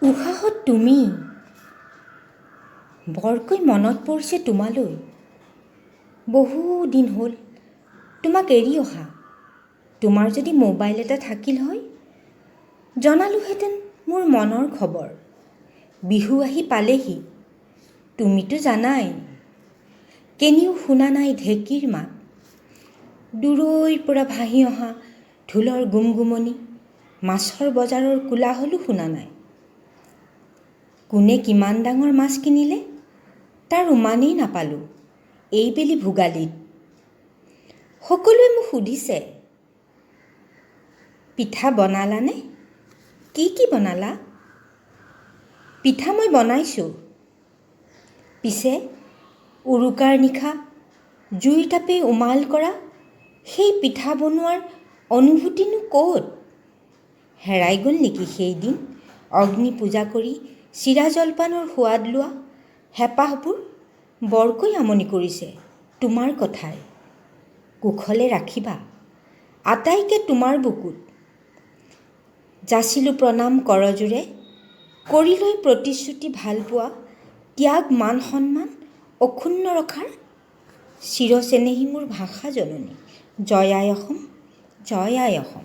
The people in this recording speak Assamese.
উশাহত তুমি বৰকৈ মনত পৰিছে তোমালৈ। বহু দিন হ'ল তোমাক এৰি অহা। তোমাৰ যদি মোবাইল এটা থাকিল হয়, জনালোহেঁতেন মোৰ মনৰ খবৰ। বিহু আহি পালেহি, তুমিতো জানাই, কেনিও শুনা নাই ঢেঁকীৰ মাত। দূৰৈৰ পৰা ভাহি অহা ঢোলৰ গুমগুমনি, মাছৰ বজাৰৰ কোলাহলো শুনা নাই। কোনে কিমান ডাঙৰ মাছ কিনিলে তাৰ উমানেই নাপালোঁ এইবেলি ভোগালীত। সকলোৱে মোক সুধিছে, পিঠা বনালানে? কি কি বনালা? পিঠা মই বনাইছোঁ। পিছে উৰুকাৰ নিশা জুইৰ তাপে উমাল কৰা সেই পিঠা বনোৱাৰ অনুভূতিনো ক'ত? হেৰাই গ'ল নেকি সেইদিন অগ্নি পূজা কৰি চিৰা জলপানৰ সোৱাদ লোৱা হেঁপাহবোৰ? বৰকৈ আমনি কৰিছে তোমাৰ কথাই। কুশলে ৰাখিবা আটাইকে তোমাৰ বুকুত। যাচিলোঁ প্ৰণাম কৰজোৰে, কৰিলৈ প্ৰতিশ্ৰুতি ভালপোৱা, ত্যাগ মান সন্মান অক্ষুণ্ণ ৰখাৰ। চিৰচেনেহী মোৰ ভাষা জননী, জয় আই অসম, জয় আই অসম।